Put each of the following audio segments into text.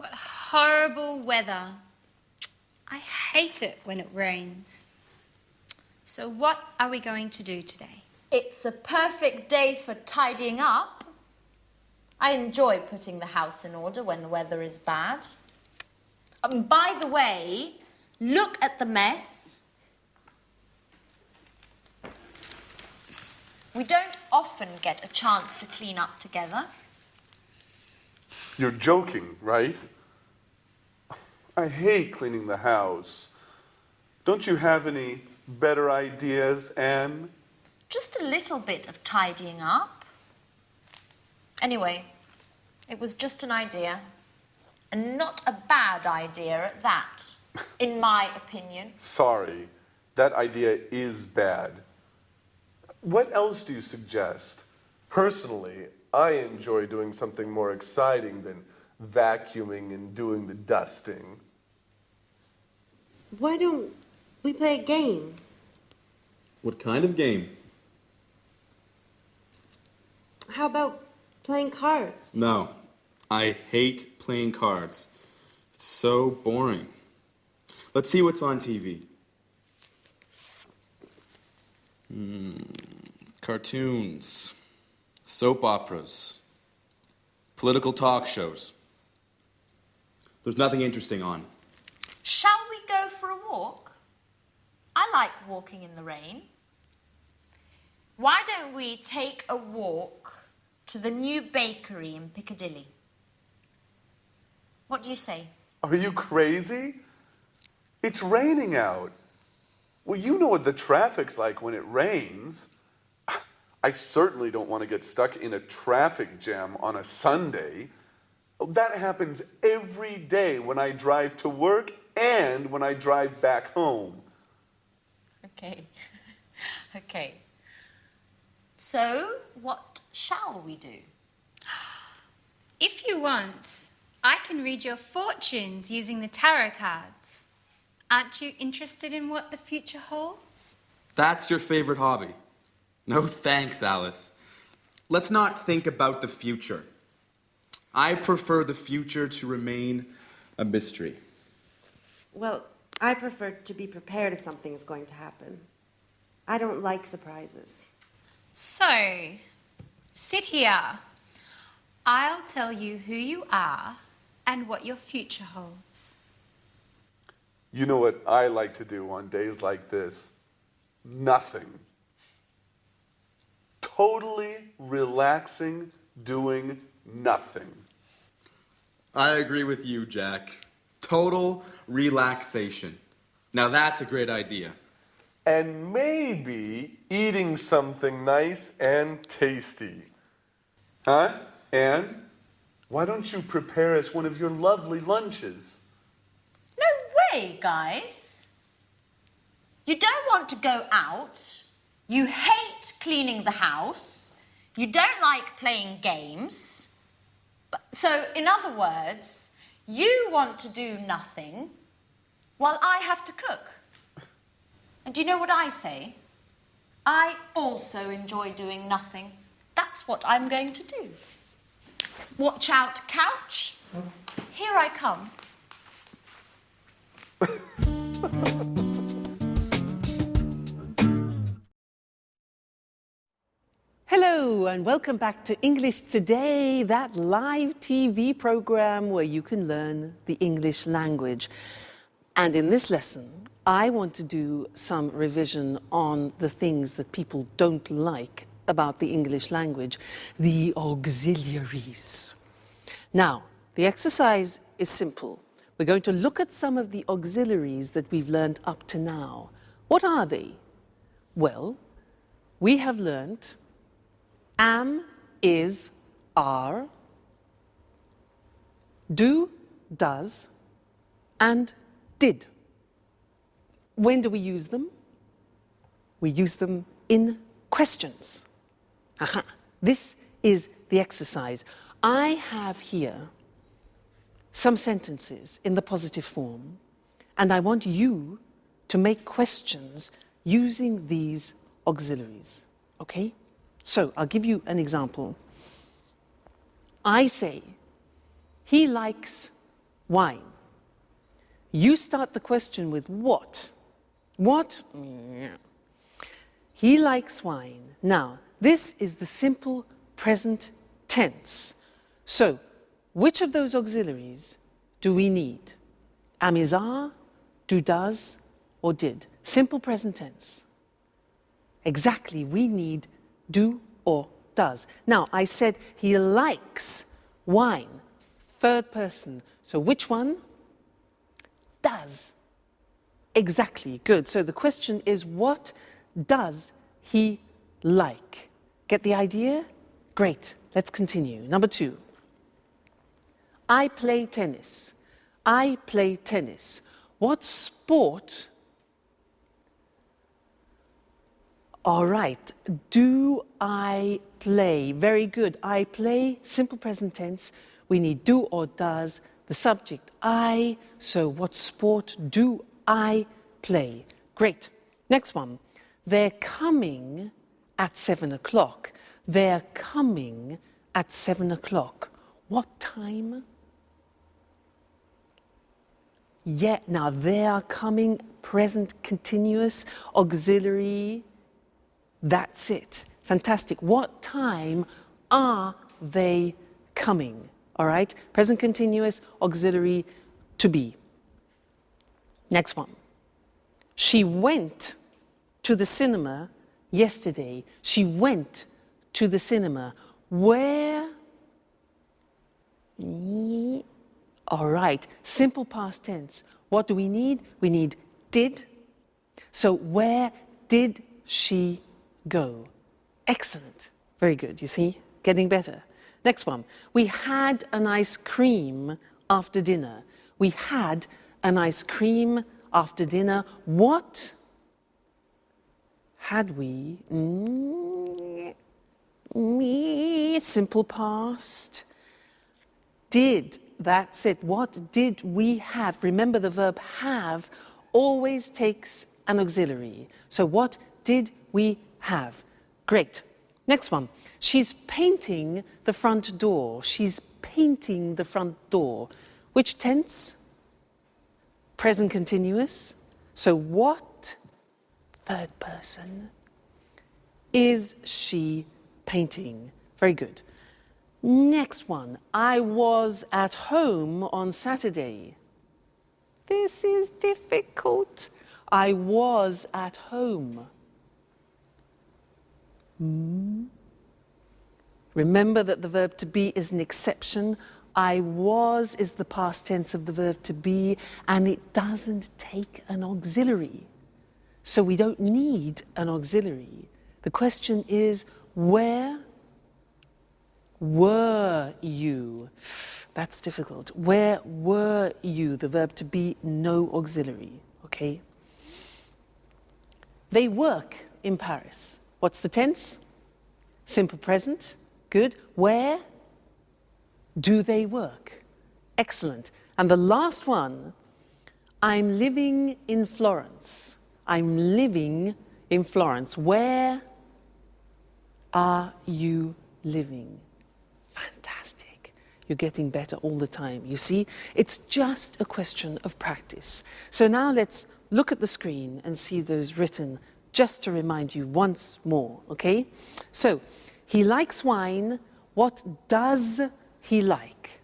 What horrible weather. I hate it when it rains. So what are we going to do today? It's a perfect day for tidying up. I enjoy putting the house in order when the weather is bad. By the way, look at the mess. We don't often get a chance to clean up together. You're joking, right? I hate cleaning the house. Don't you have any better ideas, Anne? Just a little bit of tidying up. Anyway, it was just an idea. And not a bad idea at that, in my opinion. Sorry, that idea is bad. What else do you suggest? Personally, I enjoy doing something more exciting than vacuuming and doing the dusting. Why don't we play a game? What kind of game? How about playing cards? No, I hate playing cards. It's so boring. Let's see what's on TV. Cartoons, soap operas, political talk shows. There's nothing interesting on. Shall we go for a walk? I like walking in the rain. Why don't we take a walk to the new bakery in Piccadilly? What do you say? Are you crazy? It's raining out. Well, you know what the traffic's like when it rains. I certainly don't want to get stuck in a traffic jam on a Sunday. That happens every day when I drive to work and when I drive back home. Okay. Okay. So, what shall we do? If you want, I can read your fortunes using the tarot cards. Aren't you interested in what the future holds? That's your favorite hobby. No thanks, Alice. Let's not think about the future. I prefer the future to remain a mystery. Well, I prefer to be prepared if something is going to happen. I don't like surprises. So, sit here. I'll tell you who you are and what your future holds. You know what I like to do on days like this? Nothing. Totally relaxing, doing nothing. I agree with you, Jack. Total relaxation. Now that's a great idea. And maybe eating something nice and tasty. Huh, Anne? Why don't you prepare us one of your lovely lunches? No way, guys. You don't want to go out. You hate cleaning the house. You don't like playing games. So, in other words, you want to do nothing while I have to cook. And do you know what I say? I also enjoy doing nothing. That's what I'm going to do. Watch out, couch. Here I come. Hello and welcome back to English Today, that live TV program where you can learn the English language. And in this lesson, I want to do some revision on the things that people don't like about the English language, the auxiliaries. Now, the exercise is simple. We're going to look at some of the auxiliaries that we've learned up to now. What are they? Well, we have learned am, is, are, do, does, and did. When do we use them? We use them in questions. Aha. This is the exercise. I have here some sentences in the positive form, and I want you to make questions using these auxiliaries, okay? So, I'll give you an example. I say, he likes wine. You start the question with what? What? He likes wine. Now, this is the simple present tense. So, which of those auxiliaries do we need? Am, is, are, do, does, or did? Simple present tense. Exactly, we need do or does. Now, I said he likes wine. Third person. So which one? Does. Exactly, good. So the question is, what does he like? Get the idea? Great, let's continue. Number 2. I play tennis. I play tennis. What sport? All right, do I play? Very good. I play, simple present tense. We need do or does, the subject I. So what sport do I play? Great. Next one. They're coming at 7 o'clock. They're coming at 7 o'clock. What time? Yeah, now they are coming, present continuous, auxiliary. That's it. Fantastic. What time are they coming? All right? Present continuous, auxiliary, to be. Next one. She went to the cinema yesterday. She went to the cinema. Where? All right. Simple past tense. What do we need? We need did. So where did she go? Excellent. Very good. You see? Getting better. Next one. We had an ice cream after dinner. We had an ice cream after dinner. What had we? Simple past. Did. That's it. What did we have? Remember, the verb have always takes an auxiliary. So what did we have? Great. Next one. She's painting the front door. She's painting the front door. Which tense? Present continuous. So what, third person, is she painting? Very good. Next one. I was at home on Saturday. This is difficult. I was at home. Remember that the verb to be is an exception. I was is the past tense of the verb to be, and it doesn't take an auxiliary. So we don't need an auxiliary. The question is, where were you? That's difficult. Where were you? The verb to be, no auxiliary. Okay? They work in Paris. What's the tense? Simple present. Good. Where do they work? Excellent. And the last one, I'm living in Florence. I'm living in Florence. Where are you living? Fantastic. You're getting better all the time. You see, it's just a question of practice. So now let's look at the screen and see those written just to remind you once more, okay? So, he likes wine. What does he like?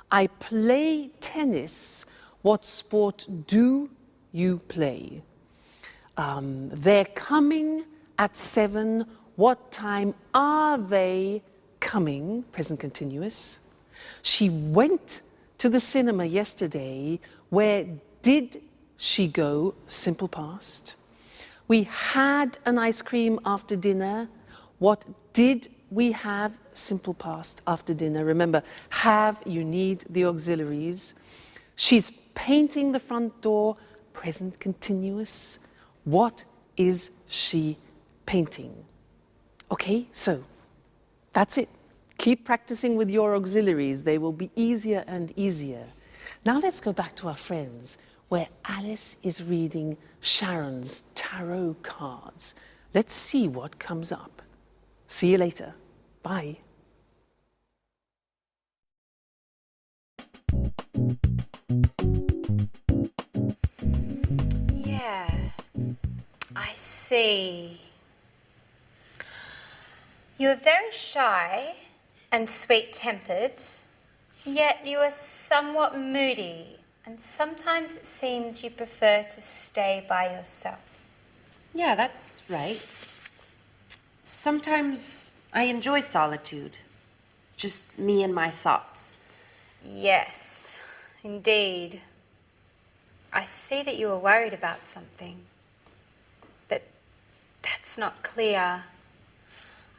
I play tennis. What sport do you play? They're coming at 7. What time are they coming? Present continuous. She went to the cinema yesterday. Where did she go? Simple past. We had an ice cream after dinner. What did we have? Simple past after dinner. Remember, have, you need the auxiliaries. She's painting the front door. Present continuous. What is she painting? Okay, so that's it. Keep practicing with your auxiliaries. They will be easier and easier. Now let's go back to our friends, where Alice is reading Sharon's tarot cards. Let's see what comes up. See you later. Bye. see. You are very shy and sweet-tempered, yet you are somewhat moody, and sometimes it seems you prefer to stay by yourself. Yeah, that's right. Sometimes I enjoy solitude. Just me and my thoughts. Yes, indeed. I see that you are worried about something, but that's not clear.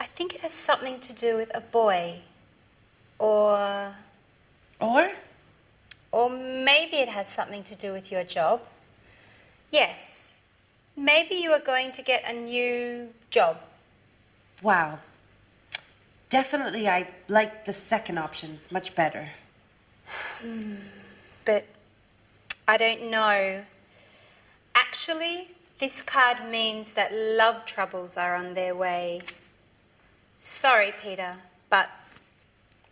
I think it has something to do with a boy, or maybe it has something to do with your job. Yes, maybe you are going to get a new job. Wow. Definitely I like the second option. It's much better. But I don't know. Actually, this card means that love troubles are on their way. Sorry, Peter, but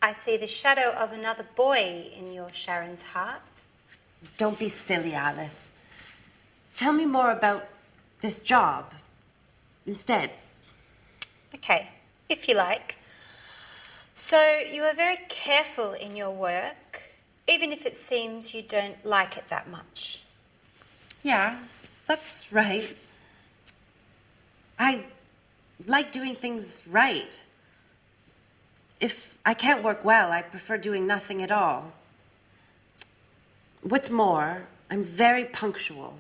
I see the shadow of another boy in your Sharon's heart. Don't be silly, Alice. Tell me more about this job instead. Okay, if you like. So you are very careful in your work, even if it seems you don't like it that much. Yeah, that's right. I like doing things right. If I can't work well, I prefer doing nothing at all. What's more, I'm very punctual.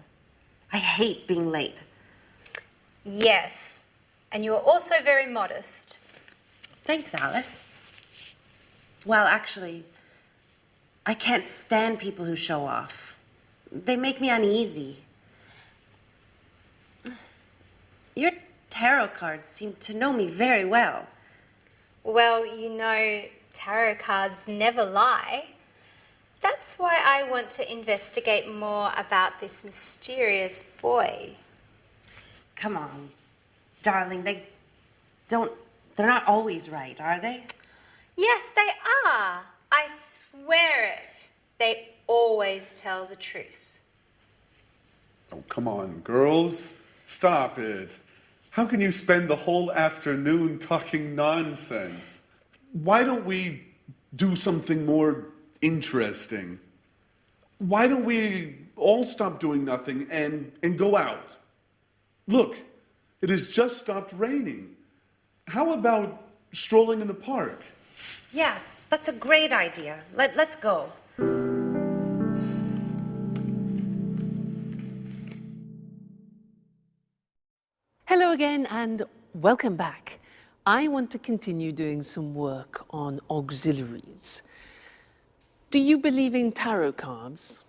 I hate being late. Yes, and you are also very modest. Thanks, Alice. Well, actually, I can't stand people who show off. They make me uneasy. Your tarot cards seem to know me very well. Well, you know, tarot cards never lie. That's why I want to investigate more about this mysterious boy. Come on, darling, they're not always right, are they? Yes, they are. I swear it. They always tell the truth. Oh, come on, girls. Stop it. How can you spend the whole afternoon talking nonsense? Why don't we do something more interesting? Why don't we all stop doing nothing and go out? Look, it has just stopped raining. How about strolling in the park? Yeah, that's a great idea. Let's go. Hello again and welcome back. I want to continue doing some work on auxiliaries. Do you believe in tarot cards?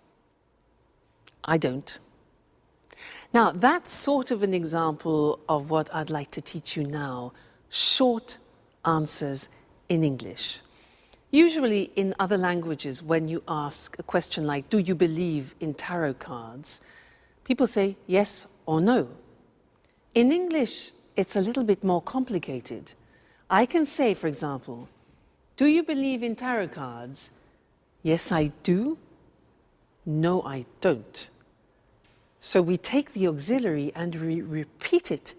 I don't. Now, that's sort of an example of what I'd like to teach you now, short answers in English. Usually in other languages, when you ask a question like, do you believe in tarot cards? People say yes or no. In English, it's a little bit more complicated. I can say, for example, do you believe in tarot cards? Yes, I do. No, I don't. So we take the auxiliary and we repeat it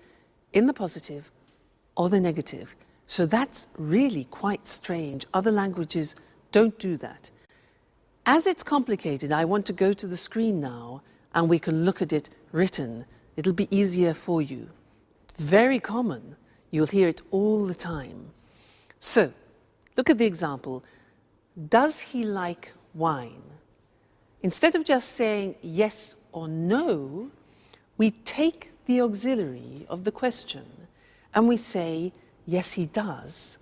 in the positive or the negative. So that's really quite strange. Other languages don't do that. As it's complicated, I want to go to the screen now and we can look at it written. It'll be easier for you. Very common. You'll hear it all the time. So, look at the example. Does he like wine? Instead of just saying yes or no, we take the auxiliary of the question and we say, yes, he does,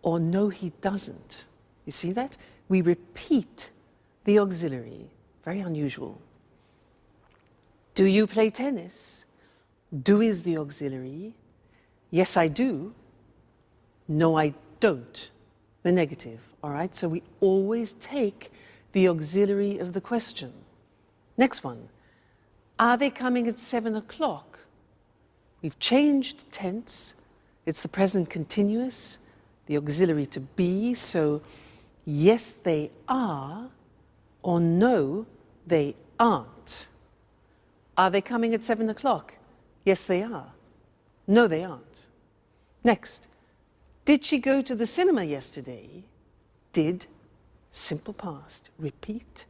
or no, he doesn't. You see that? We repeat the auxiliary. Very unusual. Do you play tennis? Do is the auxiliary. Yes, I do. No, I don't. The negative, all right? So we always take the auxiliary of the question. Next one. Are they coming at 7 o'clock? We've changed tense. It's the present continuous, the auxiliary to be. So yes, they are, or no, they aren't. Are they coming at 7 o'clock? Yes, they are. No, they aren't. Next. Did she go to the cinema yesterday? Did. Simple past. Repeat.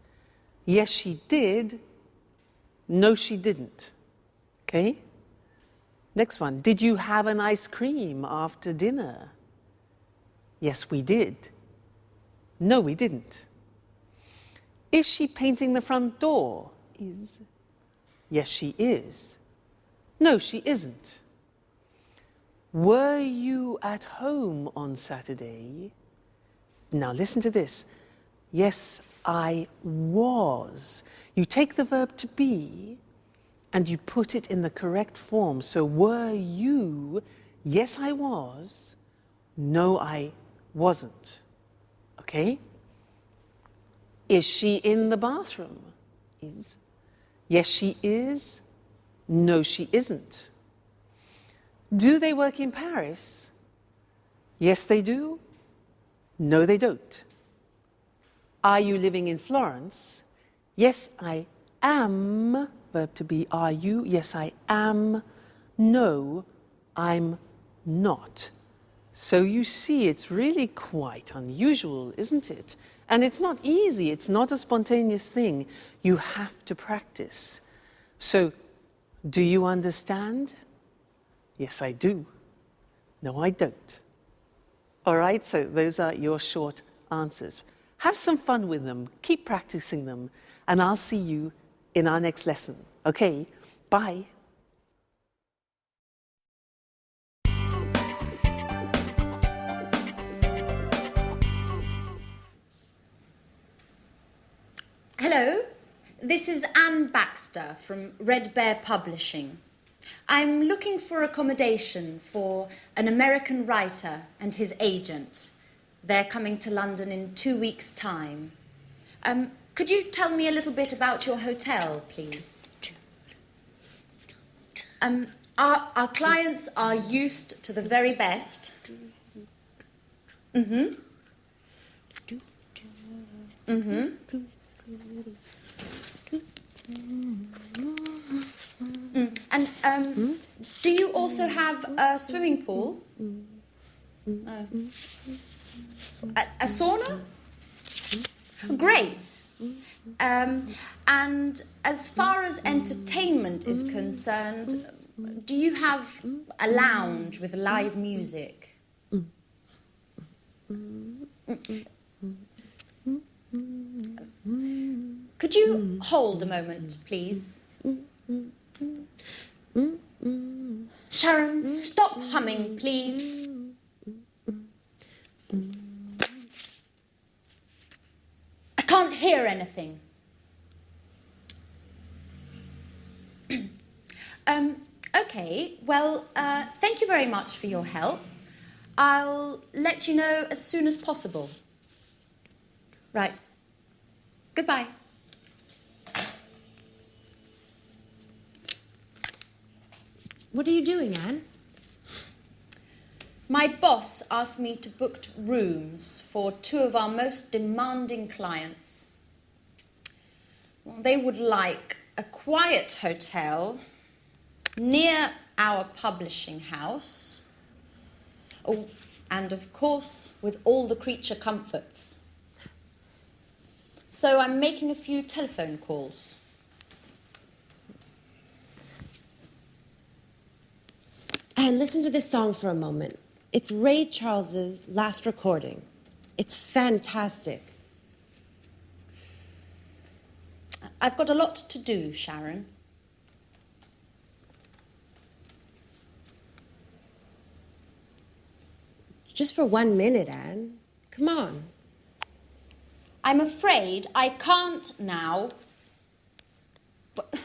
Yes, she did. No, she didn't. Okay? Next one. Did you have an ice cream after dinner? Yes, we did. No, we didn't. Is she painting the front door? Is. Yes, she is. No, she isn't. Were you at home on Saturday? Now listen to this. Yes, I was. You take the verb to be and you put it in the correct form. So were you? Yes, I was. No, I wasn't. Okay? Is she in the bathroom? Is. Yes, she is. No, she isn't. Do they work in Paris? Yes, they do. No, they don't. Are you living in Florence? Yes, I am. Verb to be, are you? Yes, I am. No, I'm not. So you see, it's really quite unusual, isn't it? And it's not easy. It's not a spontaneous thing. You have to practice. So, do you understand? Yes, I do. No, I don't. All right, so those are your short answers. Have some fun with them. Keep practicing them. And I'll see you in our next lesson. Okay, bye. Hello, this is Anne Baxter from Red Bear Publishing. I'm looking for accommodation for an American writer and his agent. They're coming to London in 2 weeks' time. Could you tell me a little bit about your hotel, please? Our clients are used to the very best. Mm-hmm. Mm-hmm. And do you also have a swimming pool? A sauna? Great. And as far as entertainment is concerned, do you have a lounge with live music? Could you hold a moment, please? Sharon, stop humming, please. I can't hear anything. Okay, well, thank you very much for your help. I'll let you know as soon as possible. Right. Goodbye. What are you doing, Anne? My boss asked me to book rooms for 2 of our most demanding clients. Well, they would like a quiet hotel near our publishing house. Oh, and of course, with all the creature comforts. So I'm making a few telephone calls. And listen to this song for a moment. It's Ray Charles's last recording. It's fantastic. I've got a lot to do, Sharon. Just for 1 minute, Anne. Come on. I'm afraid I can't now. But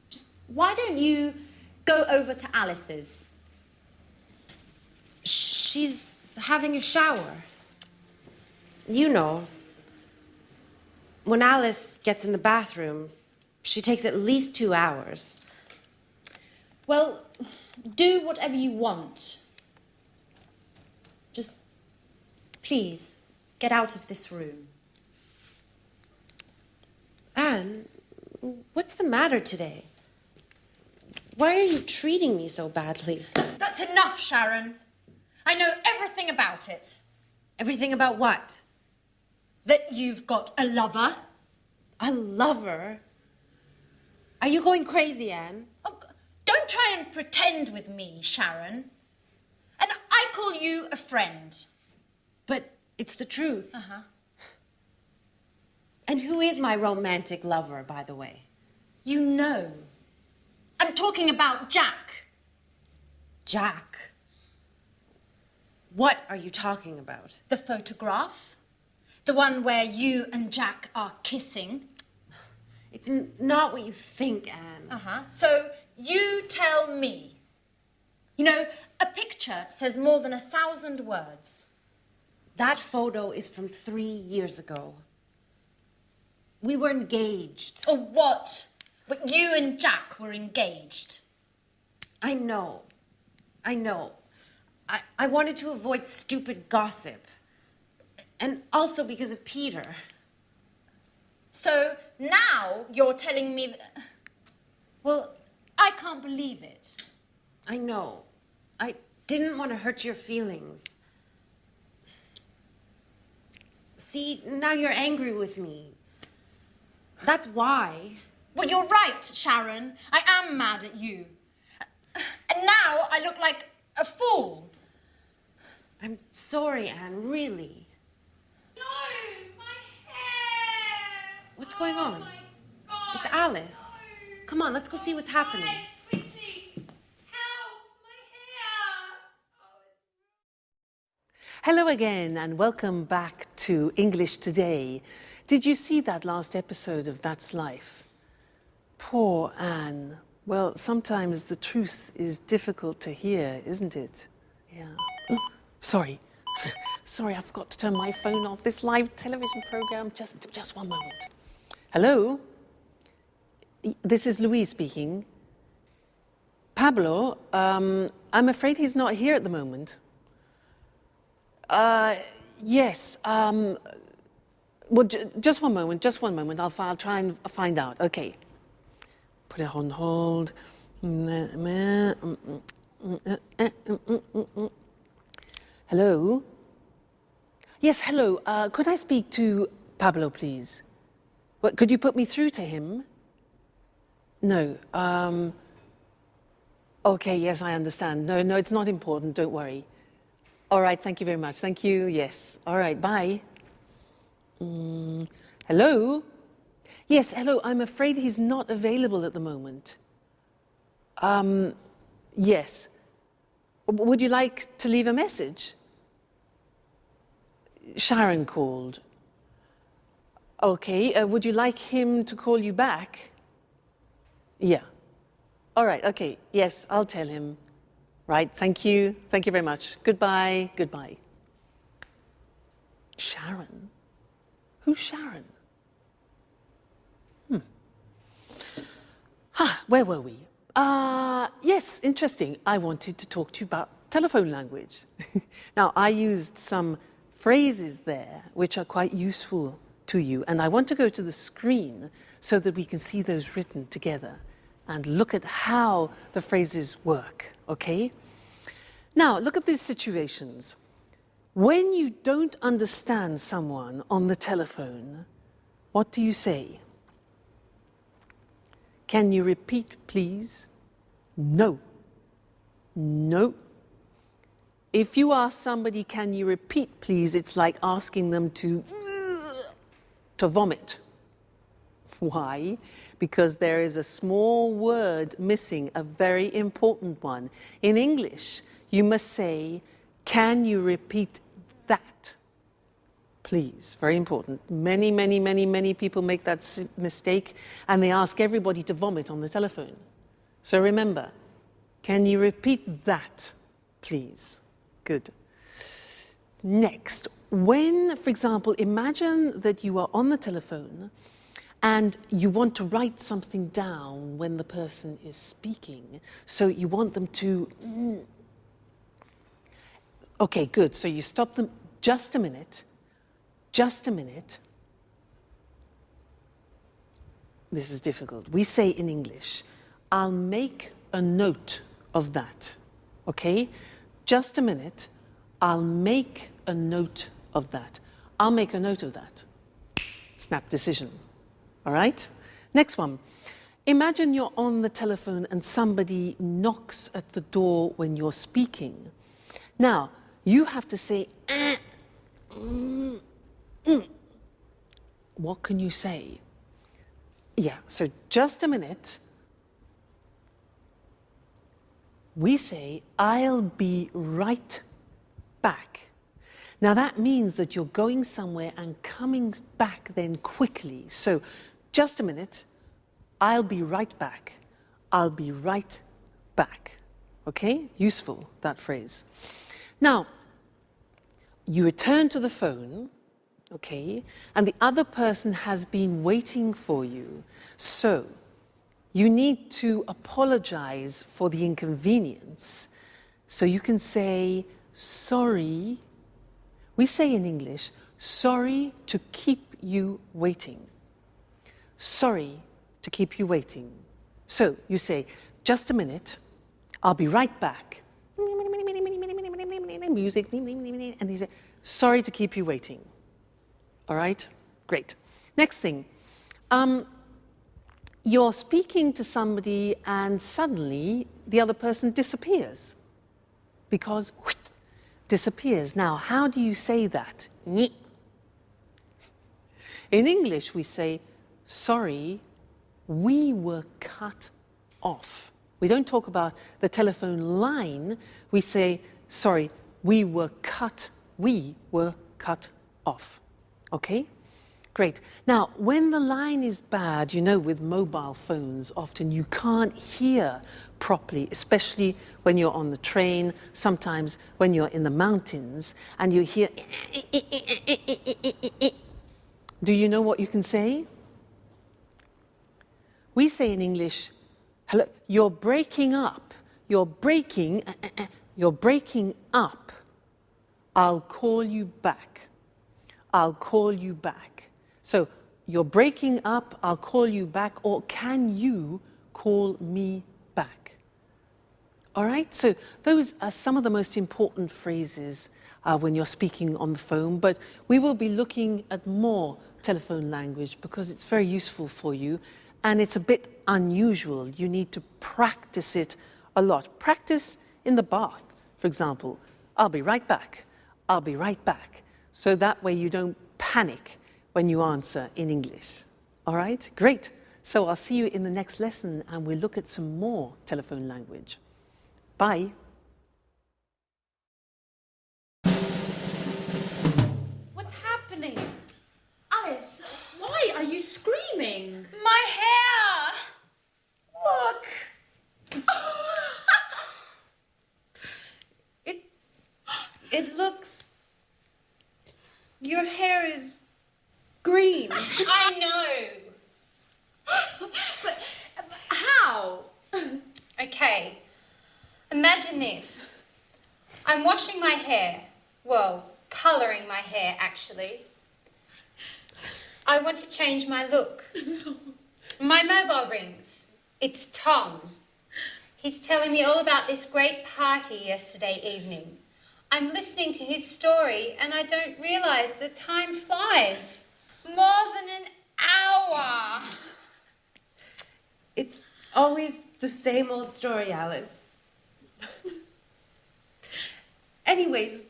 just why don't you go over to Alice's? She's having a shower. You know, when Alice gets in the bathroom, she takes at least 2 hours. Well, do whatever you want. Just please get out of this room. Anne, what's the matter today? Why are you treating me so badly? That's enough, Sharon. I know everything about it. Everything about what? That you've got a lover. A lover? Are you going crazy, Anne? Oh, don't try and pretend with me, Sharon. And I call you a friend. But it's the truth. Uh-huh. And who is my romantic lover, by the way? You know. I'm talking about Jack. Jack? What are you talking about? The photograph. The one where you and Jack are kissing. It's not what you think, Anne. Uh-huh. So you tell me. You know, a picture says more than 1,000 words. That photo is from 3 years ago. We were engaged. Or what? But you and Jack were engaged. I know. I wanted to avoid stupid gossip. And also because of Peter. So now you're telling me that... Well, I can't believe it. I know. I didn't want to hurt your feelings. See, now you're angry with me. That's why. Well, you're right, Sharon. I am mad at you. And now I look like a fool. I'm sorry, Anne, really. No, my hair! What's going on? Oh my God, It's Alice. no. Come on, let's go see what's happening. Guys, quickly! Help! My hair! Oh, it's... Hello again, and welcome back to English Today. Did you see that last episode of That's Life? Poor Anne. Well, sometimes the truth is difficult to hear, isn't it? Yeah. Oh, sorry. Sorry, I forgot to turn my phone off. This live television program. Just one moment. Hello? This is Louise speaking. Pablo, I'm afraid he's not here at the moment. Yes. Well, just one moment. I'll try and find out. Okay. Put it on hold. Hello? Yes, hello. Could I speak to Pablo, please? What, could you put me through to him? No. Okay, yes, I understand. No, it's not important. Don't worry. All right, thank you very much. Thank you. Yes. All right, bye. Hello? Yes, hello. I'm afraid he's not available at the moment. Yes. Would you like to leave a message? Sharon called. Okay. Would you like him to call you back? Yeah. All right. Okay. Yes, I'll tell him. Right. Thank you. Thank you very much. Goodbye. Goodbye. Sharon? Who's Sharon? Where were we? Yes, interesting. I wanted to talk to you about telephone language. Now, I used some phrases there which are quite useful to you, and I want to go to the screen so that we can see those written together and look at how the phrases work, okay? Now, look at these situations. When you don't understand someone on the telephone, what do you say? Can you repeat, please? No. No. If you ask somebody, can you repeat, please, it's like asking them to vomit. Why? Because there is a small word missing, a very important one. In English, you must say, can you repeat that? Please, very important. Many people make that mistake, and they ask everybody to vomit on the telephone. So remember, can you repeat that, please? Good. Next, when, for example, imagine that you are on the telephone and you want to write something down when the person is speaking. So you want them to... Okay, good. So you stop them just a minute. Just a minute. This is difficult. We say in English, I'll make a note of that. Okay? Just a minute. I'll make a note of that. I'll make a note of that. Snap decision. All right? Next one. Imagine you're on the telephone and somebody knocks at the door when you're speaking. Now, you have to say, What can you say? Yeah, so just a minute. We say, I'll be right back. Now that means that you're going somewhere and coming back then quickly. So just a minute. I'll be right back. I'll be right back. Okay? Useful, that phrase. Now, you return to the phone, okay, and the other person has been waiting for you. So, you need to apologize for the inconvenience. So you can say, sorry. We say in English, sorry to keep you waiting. Sorry to keep you waiting. So you say, just a minute, I'll be right back. Music, and you say, sorry to keep you waiting. All right? Great. Next thing, you're speaking to somebody and suddenly the other person disappears. Because, disappears. Now, how do you say that? In English, we say, sorry, we were cut off. We don't talk about the telephone line. We say, sorry, we were cut off. Okay? Great. Now, when the line is bad, you know, with mobile phones, often you can't hear properly, especially when you're on the train, sometimes when you're in the mountains, and you hear... Do you know what you can say? We say in English, hello, you're breaking up. You're breaking up. I'll call you back. I'll call you back. So, you're breaking up, I'll call you back, or can you call me back? All right, so those are some of the most important phrases when you're speaking on the phone, but we will be looking at more telephone language because it's very useful for you. And it's a bit unusual. You need to practice it a lot. Practice in the bath, for example. I'll be right back. I'll be right back. So that way you don't panic when you answer in English. All right? Great. So I'll see you in the next lesson and we'll look at some more telephone language. Bye. What's happening? Alice, why are you screaming? My hair! Look! It looks... Your hair is green. I know! But how? Okay, imagine this. I'm washing my hair. Well, colouring my hair, actually. I want to change my look. My mobile rings. It's Tom. He's telling me all about this great party yesterday evening. I'm listening to his story and I don't realise the time flies. More than an hour. It's always the same old story, Alice. Anyways,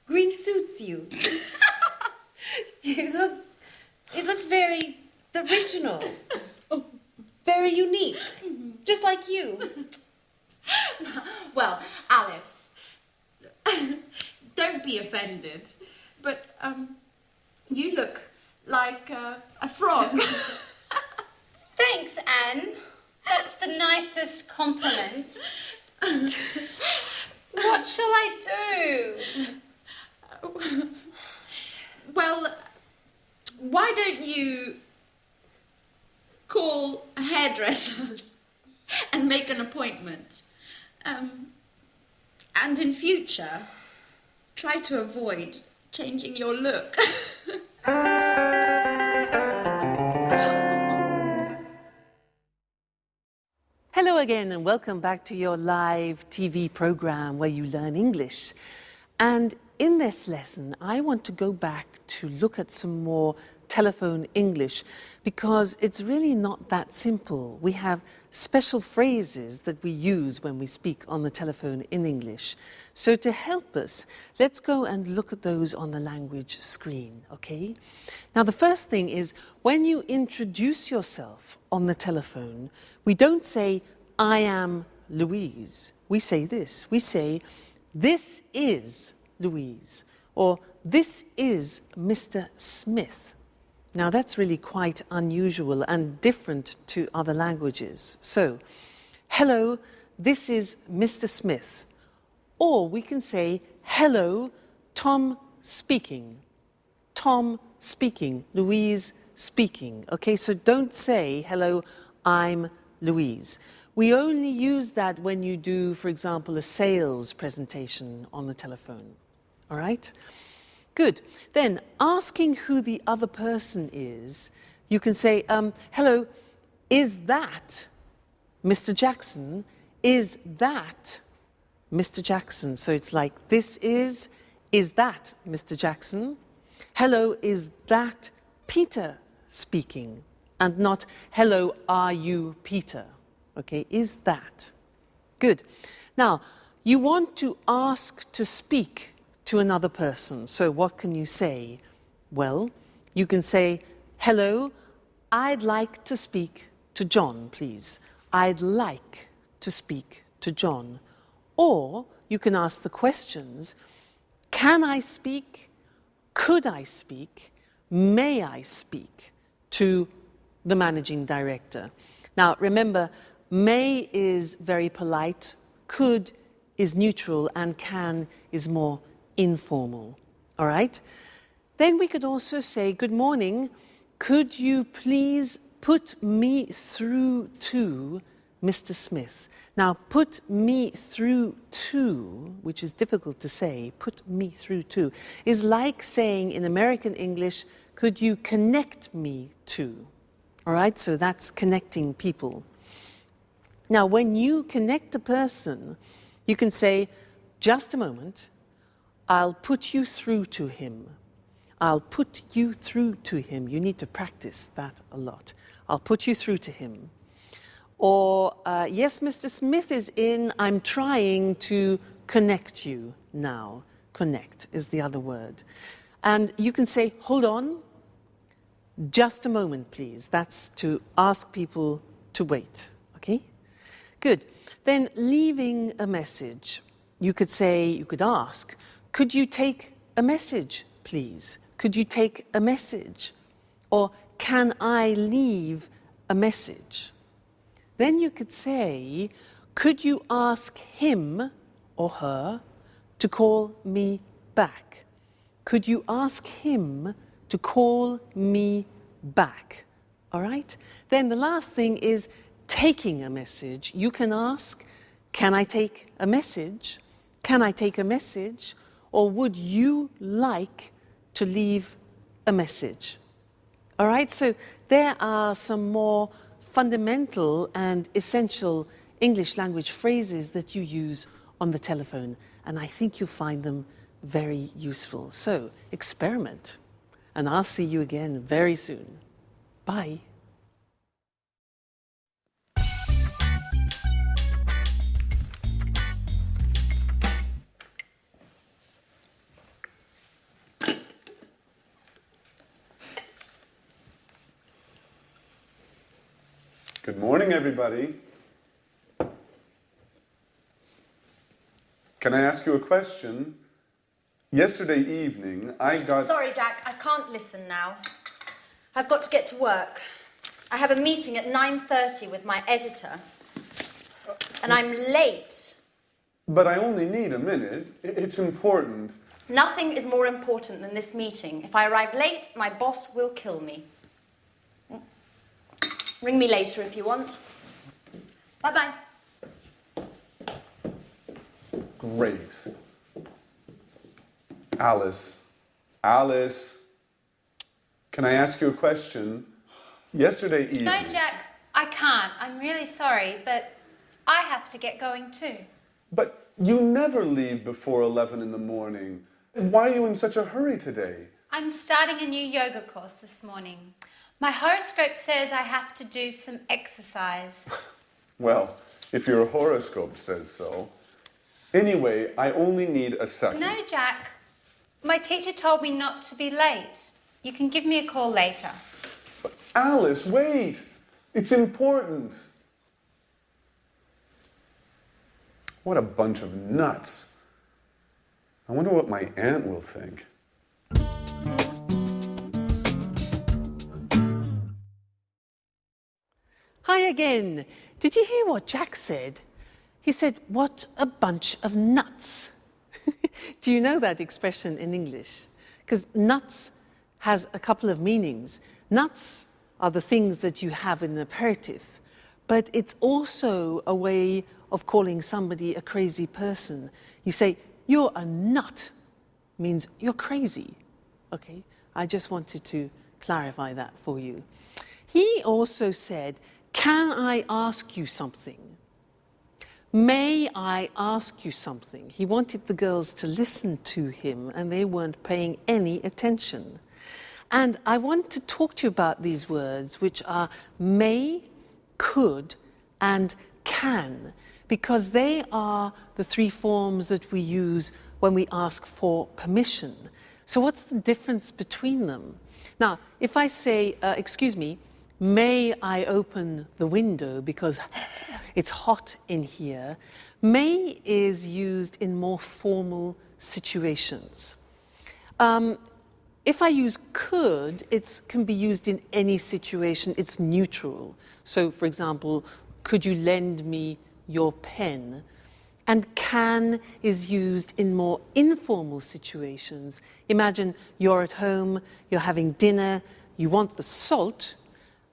green suits you. It looks very original. Very unique. Just like you. Well, Alice, don't be offended, but you look like a frog. Thanks, Anne. That's the nicest compliment. What shall I do? Well, why don't you call a hairdresser and make an appointment? And in future, try to avoid changing your look. Hello Hello again and welcome back to your live TV program where you learn English. And in this lesson, I want to go back to look at some more telephone English because it's really not that simple. We have special phrases that we use when we speak on the telephone in English. So to help us, let's go and look at those on the language screen, okay? Now the first thing is when you introduce yourself on the telephone, we don't say, I am Louise. We say this. We say, this is Louise, or this is Mr. Smith. Now that's really quite unusual and different to other languages. So, hello, this is Mr. Smith. Or we can say, hello, Tom speaking. Tom speaking, Louise speaking. Okay, so don't say, hello, I'm Louise. We only use that when you do, for example, a sales presentation on the telephone. All right? Good. Then, asking who the other person is, you can say, hello, is that Mr. Jackson? Is that Mr. Jackson? So it's like, this is that Mr. Jackson? Hello, is that Peter speaking? And not, hello, are you Peter? Okay, is that? Good. Now, you want to ask to speak to another person. So what can you say? Well, you can say, hello, I'd like to speak to John, please. I'd like to speak to John. Or you can ask the questions, can I speak? Could I speak? May I speak to the managing director? Now, remember, may is very polite, could is neutral, and can is more informal. All right? Then we could also say, good morning, could you please put me through to Mr. Smith? Now, put me through to, which is difficult to say, put me through to, is like saying in American English, could you connect me to? All right? So that's connecting people. Now, when you connect a person, you can say, just a moment, I'll put you through to him. I'll put you through to him. You need to practice that a lot. I'll put you through to him. Or, yes, Mr. Smith is in. I'm trying to connect you now. Connect is the other word. And you can say, hold on, just a moment, please. That's to ask people to wait, okay? Good. Then leaving a message. You could say, you could ask, could you take a message, please? Could you take a message? Or can I leave a message? Then you could say, could you ask him or her to call me back? Could you ask him to call me back? All right? Then the last thing is taking a message. You can ask, can I take a message? Can I take a message? Or would you like to leave a message? All right, so there are some more fundamental and essential English language phrases that you use on the telephone, and I think you'll find them very useful. So experiment, and I'll see you again very soon. Bye. Good morning, everybody. Can I ask you a question? Yesterday evening, I got... Sorry, Jack, I can't listen now. I've got to get to work. I have a meeting at 9:30 with my editor. And I'm late. But I only need a minute. It's important. Nothing is more important than this meeting. If I arrive late, my boss will kill me. Ring me later if you want. Bye-bye. Great. Alice. Alice. Can I ask you a question? Yesterday evening... No, Jack, I can't. I'm really sorry, but I have to get going too. But you never leave before 11 in the morning. Why are you in such a hurry today? I'm starting a new yoga course this morning. My horoscope says I have to do some exercise. Well, if your horoscope says so. Anyway, I only need a second. No, Jack. My teacher told me not to be late. You can give me a call later. But Alice, wait! It's important. What a bunch of nuts. I wonder what my aunt will think. Hi again. Did you hear what Jack said? He said, what a bunch of nuts. Do you know that expression in English? Because nuts has a couple of meanings. Nuts are the things that you have in an aperitif, but it's also a way of calling somebody a crazy person. You say, you're a nut, means you're crazy. Okay, I just wanted to clarify that for you. He also said, can I ask you something? May I ask you something? He wanted the girls to listen to him and they weren't paying any attention. And I want to talk to you about these words, which are may, could, and can, because they are the three forms that we use when we ask for permission. So what's the difference between them? Now, if I say, excuse me, may I open the window because it's hot in here, may is used in more formal situations. If I use could, it can be used in any situation. It's neutral. So, for example, could you lend me your pen? And can is used in more informal situations. Imagine you're at home, you're having dinner, you want the salt,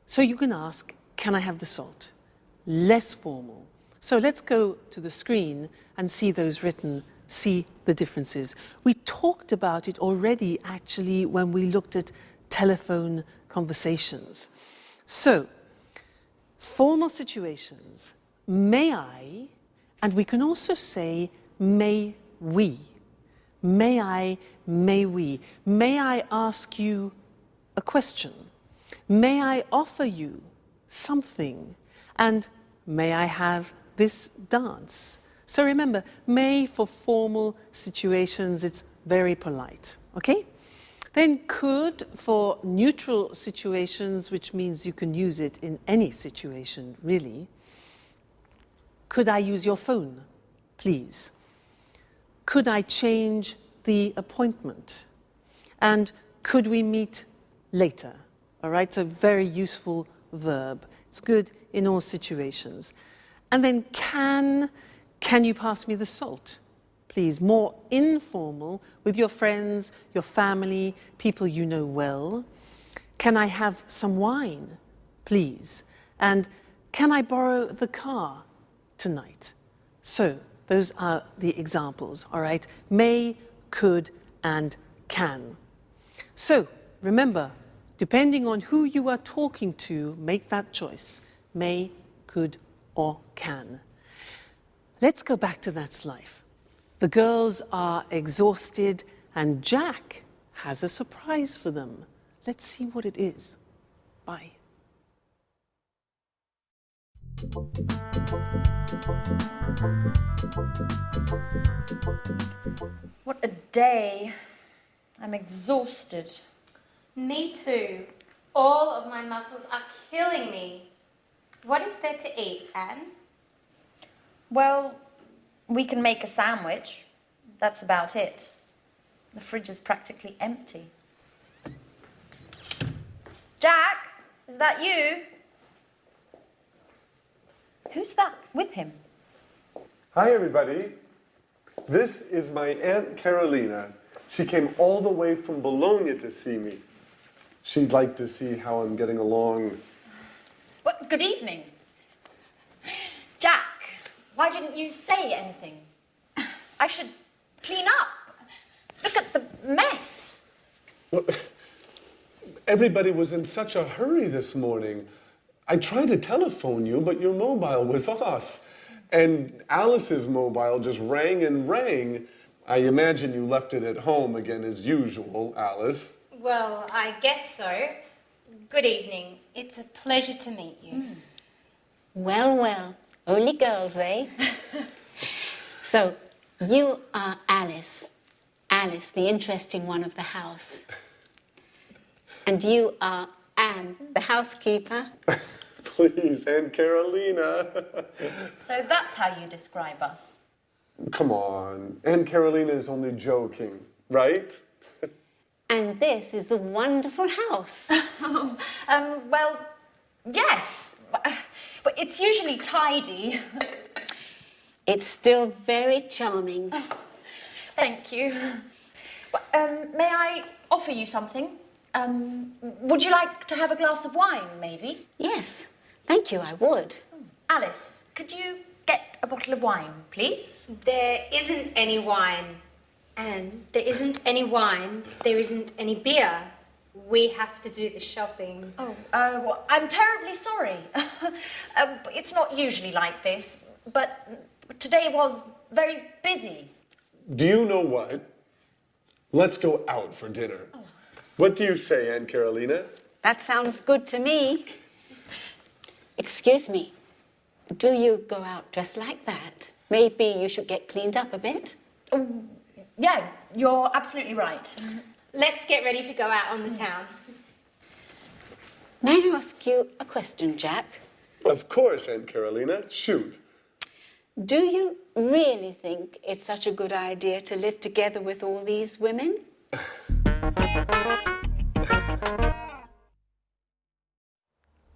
so you can ask, can I have the salt? Less formal. So let's go to the screen and see those written, see the differences. We talked about it already, actually, when we looked at telephone conversations. So, formal situations, may I, and we can also say, may we. May I, may we. May I ask you a question? May I offer you something? And may I have this dance? So remember, may for formal situations, it's very polite, okay? Then could for neutral situations, which means you can use it in any situation, really. Could I use your phone, please? Could I change the appointment? And could we meet later? All right, so very useful verb. It's good in all situations. And then can you pass me the salt? Please, more informal with your friends, your family, people you know well. Can I have some wine, please? And can I borrow the car tonight? So those are the examples, all right? May, could, and can. So remember, depending on who you are talking to, make that choice. May, could, or can. Let's go back to That's Life. The girls are exhausted and Jack has a surprise for them. Let's see what it is. Bye. What a day. I'm exhausted. Me too. All of my muscles are killing me. What is there to eat, Anne? Well, we can make a sandwich. That's about it. The fridge is practically empty. Jack, is that you? Who's that with him? Hi, everybody. This is my Aunt Carolina. She came all the way from Bologna to see me. She'd like to see how I'm getting along. Well, good evening. Jack, why didn't you say anything? I should clean up. Look at the mess. Well, everybody was in such a hurry this morning. I tried to telephone you, but your mobile was off. And Alice's mobile just rang and rang. I imagine you left it at home again as usual, Alice. Well, I guess so. Good evening. It's a pleasure to meet you. Well, well, only girls, eh? So, you are Alice. Alice, the interesting one of the house. And you are Anne, the housekeeper. Please, Aunt Carolina. So that's how you describe us. Come on, Aunt Carolina is only joking, right? And this is the wonderful house. Well, yes, but it's usually tidy. It's still very charming. Thank you. May I offer you something? Would you like to have a glass of wine, maybe? Yes, thank you, I would. Alice, could you get a bottle of wine, please? There isn't any wine. And there isn't any wine. There isn't any beer. We have to do the shopping. Oh, well, I'm terribly sorry. It's not usually like this, but today was very busy. Do you know what? Let's go out for dinner. What do you say, Aunt Carolina? That sounds good to me. Excuse me, do you go out dressed like that? Maybe you should get cleaned up a bit? Yeah, you're absolutely right. Let's get ready to go out on the town. May I ask you a question, Jack? Of course, Aunt Carolina. Shoot. Do you really think it's such a good idea to live together with all these women?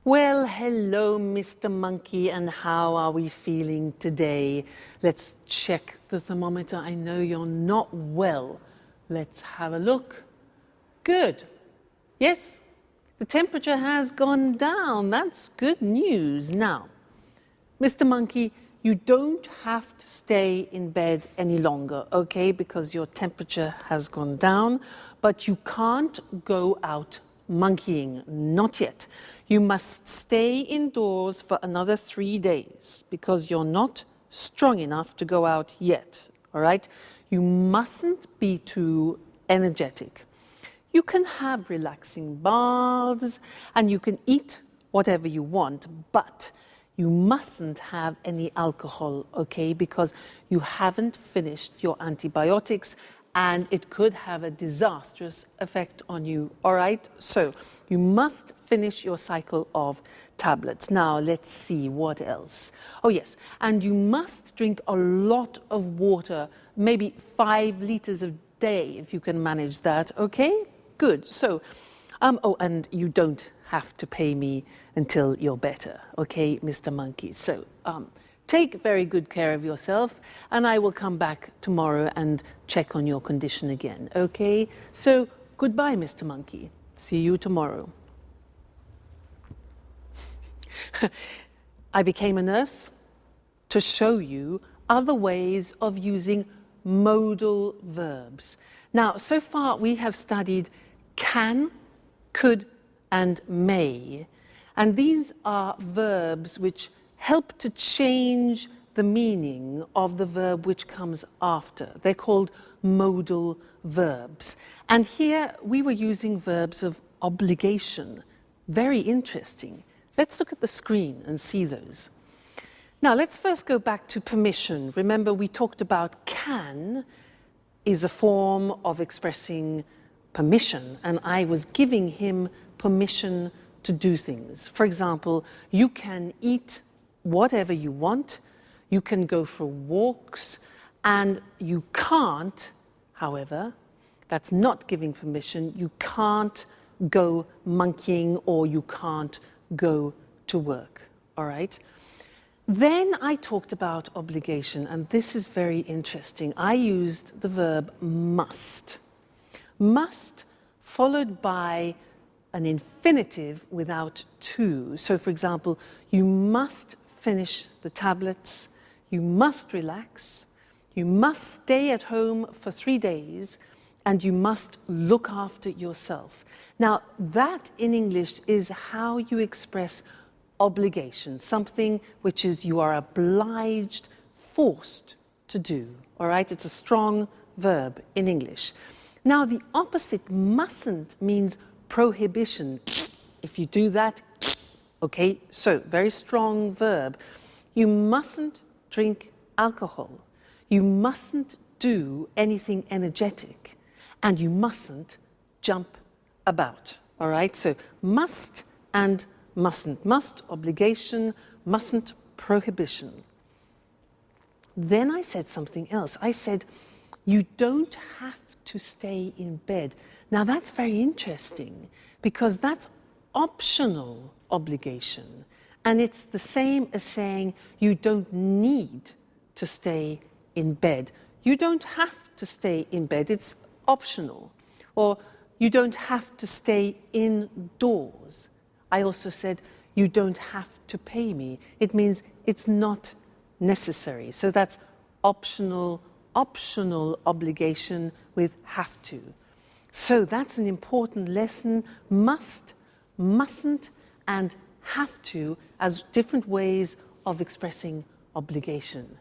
Well, hello, Mr. Monkey, and how are we feeling today? Let's check the thermometer. I know you're not well. Let's have a look. Good. Yes, the temperature has gone down. That's good news. Now, Mr. Monkey, you don't have to stay in bed any longer, okay? Because your temperature has gone down, but you can't go out monkeying, not yet. You must stay indoors for another 3 days because you're not strong enough to go out yet, all right? You mustn't be too energetic. You can have relaxing baths and you can eat whatever you want, but you mustn't have any alcohol, okay? Because you haven't finished your antibiotics and it could have a disastrous effect on you, all right? So you must finish your cycle of tablets. Now, let's see what else. Oh, yes, and you must drink a lot of water, maybe 5 liters a day, if you can manage that, okay? Good, so, oh, and you don't have to pay me until you're better, okay, Mr. Monkey? So, take very good care of yourself, and I will come back tomorrow and check on your condition again, okay? So, goodbye, Mr. Monkey. See you tomorrow. I became a nurse to show you other ways of using modal verbs. Now, so far we have studied can, could, and may, and these are verbs which help to change the meaning of the verb which comes after. They're called modal verbs. And here we were using verbs of obligation. Very interesting. Let's look at the screen and see those. Now, let's first go back to permission. Remember, we talked about can is a form of expressing permission, and I was giving him permission to do things. For example, you can eat whatever you want, you can go for walks, and you can't, however, that's not giving permission, you can't go monkeying or you can't go to work, all right? Then I talked about obligation, and this is very interesting. I used the verb must. Must followed by an infinitive without to. So, for example, you must finish the tablets, you must relax, you must stay at home for 3 days, and you must look after yourself. Now, that in English is how you express obligation, something which is you are obliged, forced to do. All right? It's a strong verb in English. Now, the opposite, mustn't, means prohibition. If you do that, okay, so very strong verb. You mustn't drink alcohol. You mustn't do anything energetic. And you mustn't jump about. All right? So must and mustn't. Must, obligation, mustn't, prohibition. Then I said something else. I said, you don't have to stay in bed. Now that's very interesting because that's optional obligation. And it's the same as saying you don't need to stay in bed. You don't have to stay in bed, it's optional. Or you don't have to stay indoors. I also said you don't have to pay me. It means it's not necessary. So that's optional obligation with have to. So that's an important lesson. Must, mustn't, and have to as different ways of expressing obligation.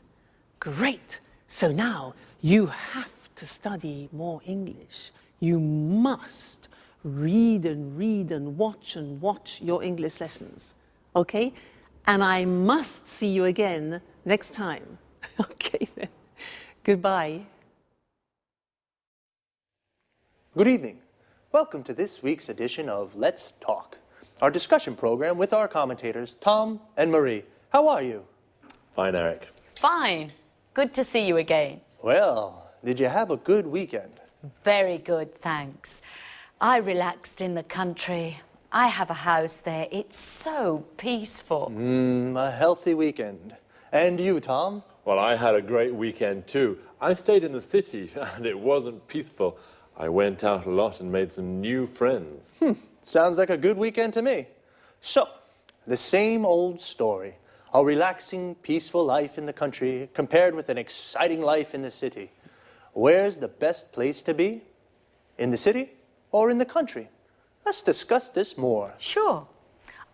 Great. So now you have to study more English. You must read and watch your English lessons. Okay? And I must see you again next time. Okay then. Goodbye. Good evening. Welcome to this week's edition of Let's Talk, our discussion program with our commentators, Tom and Marie. How are you? Fine, Eric. Fine. Good to see you again. Well, did you have a good weekend? Very good, thanks. I relaxed in the country. I have a house there. It's so peaceful. A healthy weekend. And you, Tom? Well, I had a great weekend too. I stayed in the city and it wasn't peaceful. I went out a lot and made some new friends. Sounds like a good weekend to me. So, the same old story. A relaxing, peaceful life in the country compared with an exciting life in the city. Where's the best place to be? In the city or in the country? Let's discuss this more. Sure.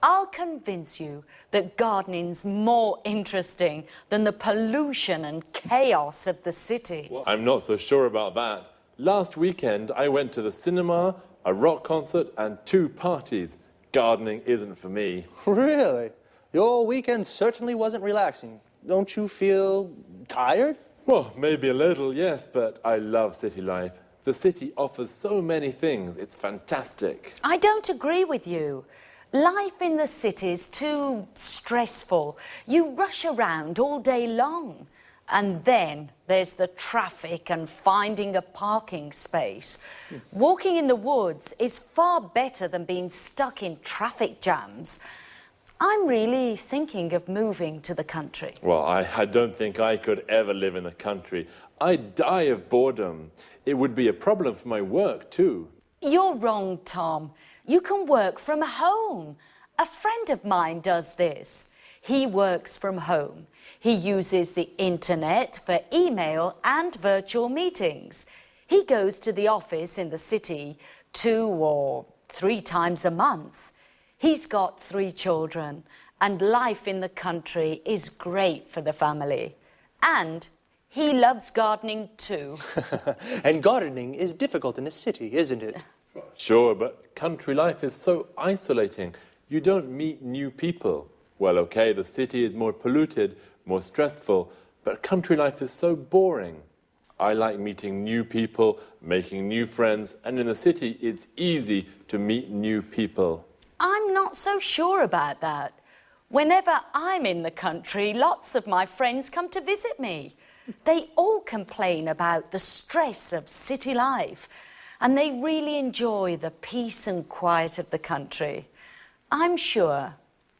I'll convince you that gardening's more interesting than the pollution and chaos of the city. Well, I'm not so sure about that. Last weekend, I went to the cinema, a rock concert, and 2 parties. Gardening isn't for me. Really? Your weekend certainly wasn't relaxing. Don't you feel tired? Well, maybe a little, yes, but I love city life. The city offers so many things. It's fantastic. I don't agree with you. Life in the city is too stressful. You rush around all day long. And then there's the traffic and finding a parking space. Walking in the woods is far better than being stuck in traffic jams. I'm really thinking of moving to the country. Well, I don't think I could ever live in the country. I'd die of boredom. It would be a problem for my work, too. You're wrong, Tom. You can work from home. A friend of mine does this. He works from home. He uses the internet for email and virtual meetings. He goes to the office in the city 2 or 3 times a month. He's got 3 children, and life in the country is great for the family. And he loves gardening too. And gardening is difficult in the city, isn't it? Sure, but country life is so isolating. You don't meet new people. Well, okay, the city is more polluted, more stressful, but country life is so boring. I like meeting new people, making new friends, and in the city, it's easy to meet new people. I'm not so sure about that. Whenever I'm in the country, lots of my friends come to visit me. They all complain about the stress of city life, and they really enjoy the peace and quiet of the country. I'm sure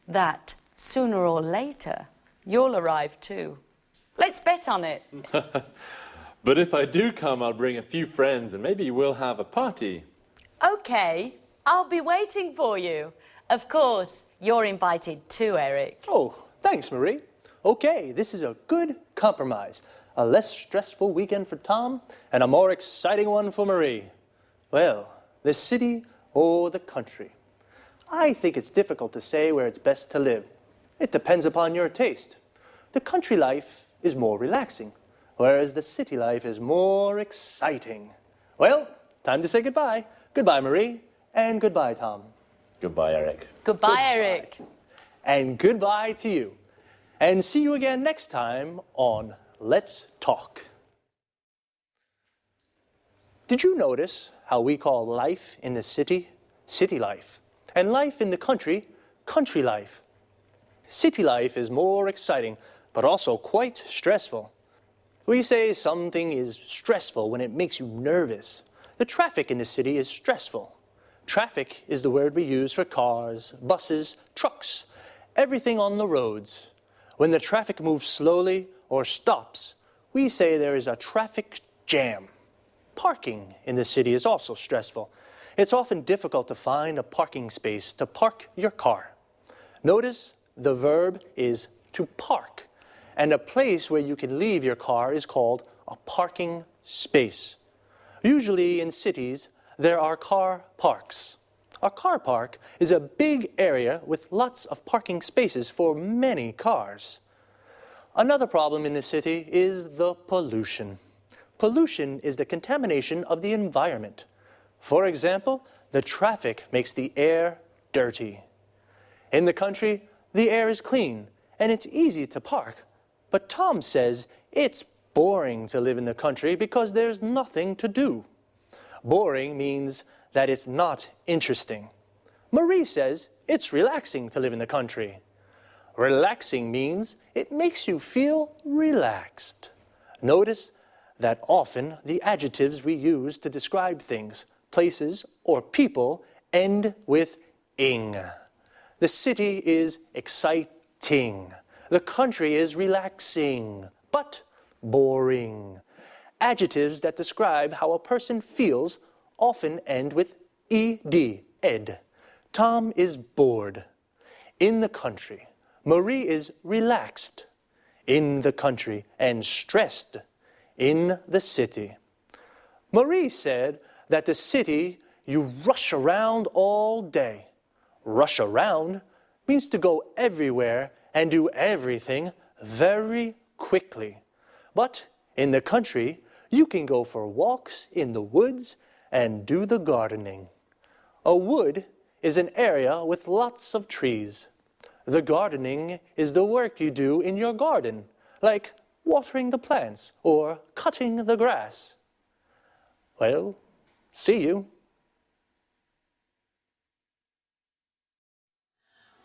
that sooner or later, you'll arrive too. Let's bet on it. But if I do come, I'll bring a few friends and maybe we'll have a party. Okay, I'll be waiting for you. Of course, you're invited too, Eric. Oh, thanks, Marie. Okay, this is a good compromise. A less stressful weekend for Tom and a more exciting one for Marie. Well, the city or the country? I think it's difficult to say where it's best to live. It depends upon your taste. The country life is more relaxing, whereas the city life is more exciting. Well, time to say goodbye. Goodbye, Marie, and goodbye, Tom. Goodbye, Eric. Goodbye, Eric. And goodbye to you. And see you again next time on Let's Talk. Did you notice how we call life in the city, city life, and life in the country, country life? City life is more exciting, but also quite stressful. We say something is stressful when it makes you nervous. The traffic in the city is stressful. Traffic is the word we use for cars, buses, trucks, everything on the roads. When the traffic moves slowly or stops, we say there is a traffic jam. Parking in the city is also stressful. It's often difficult to find a parking space to park your car. Notice the verb is to park, and a place where you can leave your car is called a parking space. Usually in cities, there are car parks. A car park is a big area with lots of parking spaces for many cars. Another problem in the city is the pollution. Pollution is the contamination of the environment. For example, the traffic makes the air dirty. In the country, the air is clean and it's easy to park. But Tom says it's boring to live in the country because there's nothing to do. Boring means that it's not interesting. Marie says it's relaxing to live in the country. Relaxing means it makes you feel relaxed. Notice that often the adjectives we use to describe things, places, or people end with ing. The city is exciting. The country is relaxing, but boring. Adjectives that describe how a person feels often end with ed, ed. Tom is bored. In the country, Marie is relaxed. In the country, and stressed. In the city. Marie said that the city, you rush around all day. Rush around means to go everywhere and do everything very quickly. But in the country, you can go for walks in the woods and do the gardening. A wood is an area with lots of trees. The gardening is the work you do in your garden, like watering the plants or cutting the grass. Well, see you.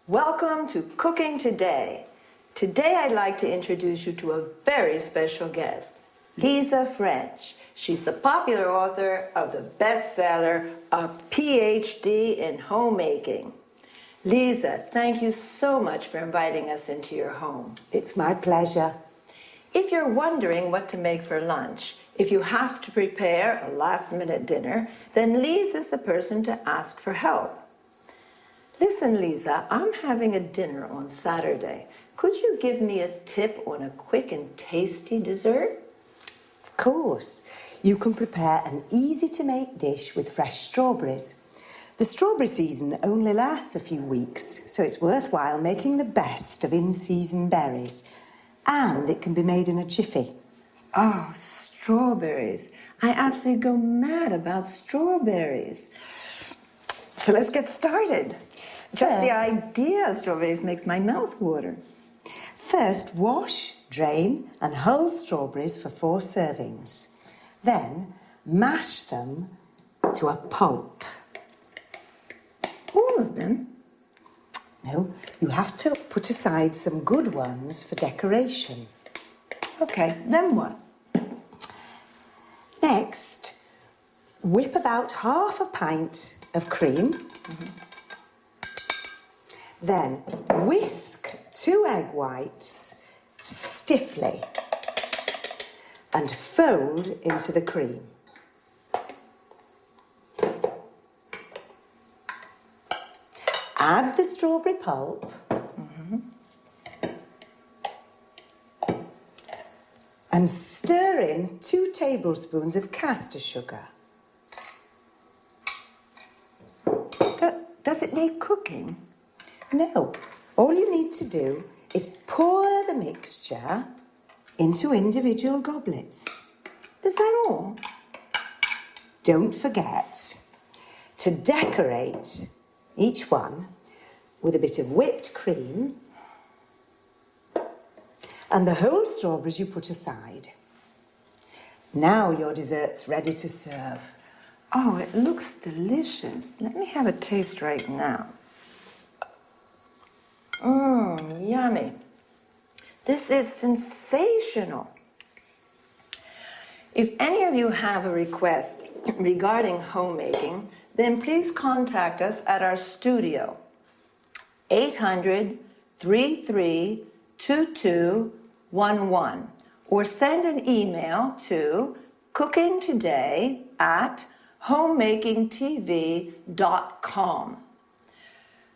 Welcome to Cooking Today. Today I'd like to introduce you to a very special guest, Lisa French. She's the popular author of the bestseller, A PhD in Homemaking. Lisa, thank you so much for inviting us into your home. It's my pleasure. If you're wondering what to make for lunch, if you have to prepare a last-minute dinner, then Lisa's the person to ask for help. Listen, Lisa, I'm having a dinner on Saturday. Could you give me a tip on a quick and tasty dessert? Of course. You can prepare an easy-to-make dish with fresh strawberries. The strawberry season only lasts a few weeks, so it's worthwhile making the best of in-season berries. And it can be made in a jiffy. Oh, strawberries. I absolutely go mad about strawberries. So let's get started. Just the idea of strawberries makes my mouth water. First, wash, drain, and hull strawberries for 4 servings. Then, mash them to a pulp. All of them? No, you have to put aside some good ones for decoration. Okay, then what? Next, whip about half a pint of cream. Then whisk 2 egg whites stiffly and fold into the cream. Add the strawberry pulp and stir in 2 tablespoons of caster sugar. Does it need cooking? No, all you need to do is pour the mixture into individual goblets. Is that all? Don't forget to decorate each one with a bit of whipped cream, and the whole strawberries you put aside. Now your dessert's ready to serve. Oh, it looks delicious. Let me have a taste right now. Yummy. This is sensational. If any of you have a request regarding homemaking, then please contact us at our studio, 800-332211, or send an email to cookingtoday@homemakingtv.com.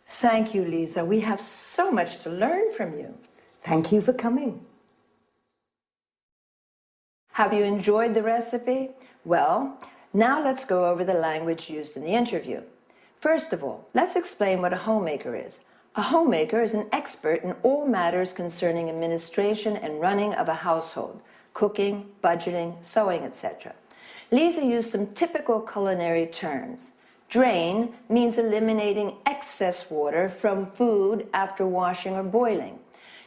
Thank you, Lisa. We have so much to learn from you. Thank you for coming. Have you enjoyed the recipe? Well, now let's go over the language used in the interview. First of all, let's explain what a homemaker is. A homemaker is an expert in all matters concerning administration and running of a household, cooking, budgeting, sewing, etc. Lisa used some typical culinary terms. Drain means eliminating excess water from food after washing or boiling.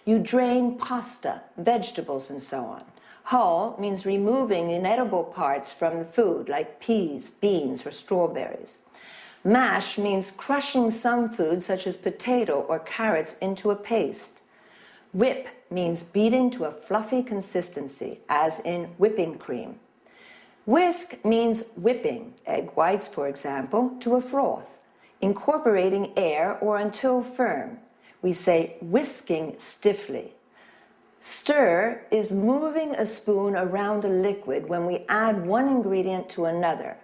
You drain pasta, vegetables, and so on. Hull means removing inedible parts from the food, like peas, beans, or strawberries. Mash means crushing some food, such as potato or carrots, into a paste. Whip means beating to a fluffy consistency, as in whipping cream. Whisk means whipping, egg whites, for example, to a froth, incorporating air or until firm. We say whisking stiffly. Stir is moving a spoon around a liquid when we add one ingredient to another.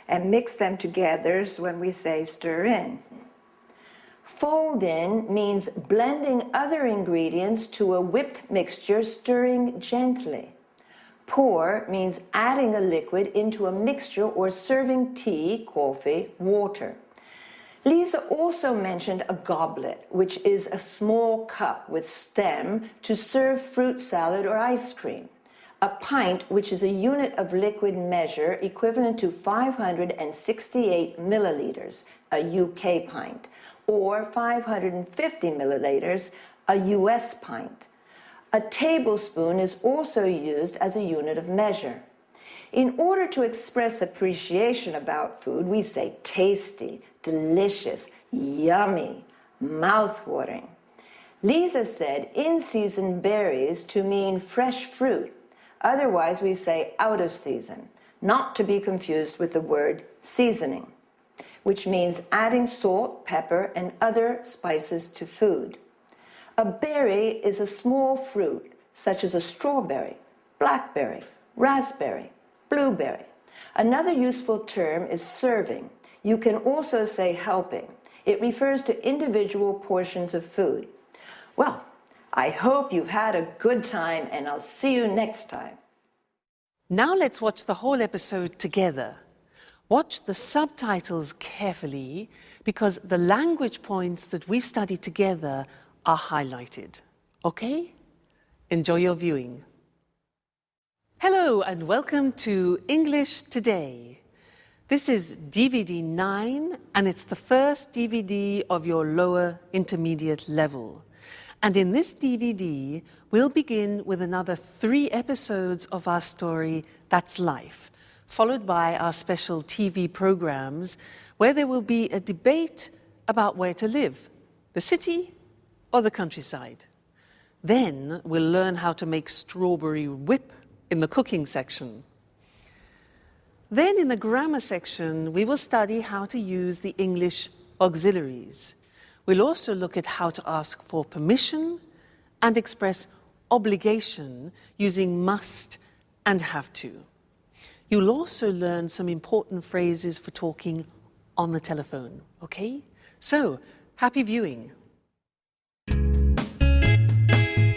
And mix them together when we say stir in. Fold in means blending other ingredients to a whipped mixture, stirring gently. Pour means adding a liquid into a mixture or serving tea, coffee, water. Lisa also mentioned a goblet, which is a small cup with stem to serve fruit salad or ice cream. A pint, which is a unit of liquid measure equivalent to 568 milliliters, a UK pint, or 550 milliliters, a US pint. A tablespoon is also used as a unit of measure. In order to express appreciation about food, we say tasty, delicious, yummy, mouth-watering. Lisa said in-season berries to mean fresh fruit. Otherwise, we say out of season, not to be confused with the word seasoning, which means adding salt, pepper, and other spices to food. A berry is a small fruit, such as a strawberry, blackberry, raspberry, blueberry. Another useful term is serving. You can also say helping. It refers to individual portions of food. Well, I hope you've had a good time, and I'll see you next time. Now let's watch the whole episode together. Watch the subtitles carefully because the language points that we've studied together are highlighted. Okay? Enjoy your viewing. Hello and welcome to English Today. This is DVD 9 and it's the first DVD of your lower intermediate level. And in this DVD, we'll begin with another 3 episodes of our story, That's Life, followed by our special TV programs where there will be a debate about where to live, the city or the countryside. Then we'll learn how to make strawberry whip in the cooking section. Then in the grammar section, we will study how to use the English auxiliaries. We'll also look at how to ask for permission and express obligation using must and have to. You'll also learn some important phrases for talking on the telephone, okay? So, happy viewing.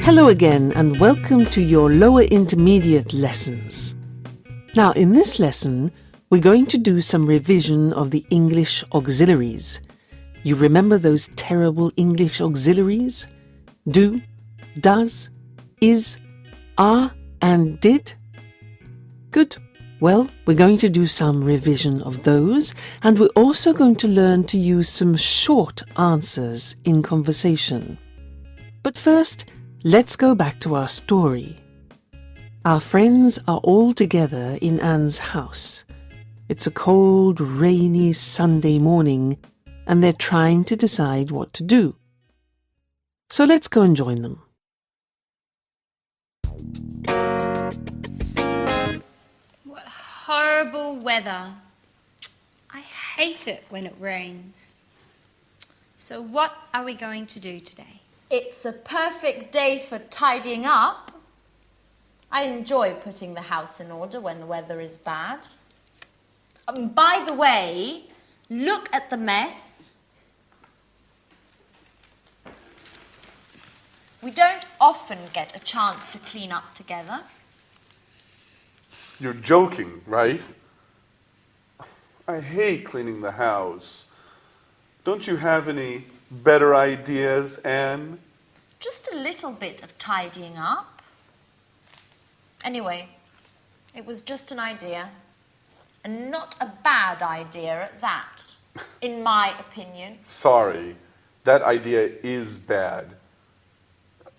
Hello again and welcome to your lower intermediate lessons. Now in this lesson, we're going to do some revision of the English auxiliaries. You remember those terrible English auxiliaries? Do, does, is, are, and did? Good. Well, we're going to do some revision of those, and we're also going to learn to use some short answers in conversation. But first, let's go back to our story. Our friends are all together in Anne's house. It's a cold, rainy Sunday morning, and they're trying to decide what to do. So let's go and join them. What horrible weather. I hate it when it rains. So what are we going to do today? It's a perfect day for tidying up. I enjoy putting the house in order when the weather is bad. By the way, look at the mess. We don't often get a chance to clean up together. You're joking, right? I hate cleaning the house. Don't you have any better ideas, Anne? Just a little bit of tidying up. Anyway, it was just an idea. And not a bad idea at that, in my opinion. Sorry, that idea is bad.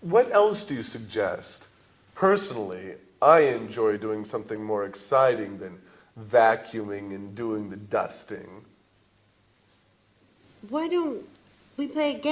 What else do you suggest? Personally, I enjoy doing something more exciting than vacuuming and doing the dusting. Why don't we play a game?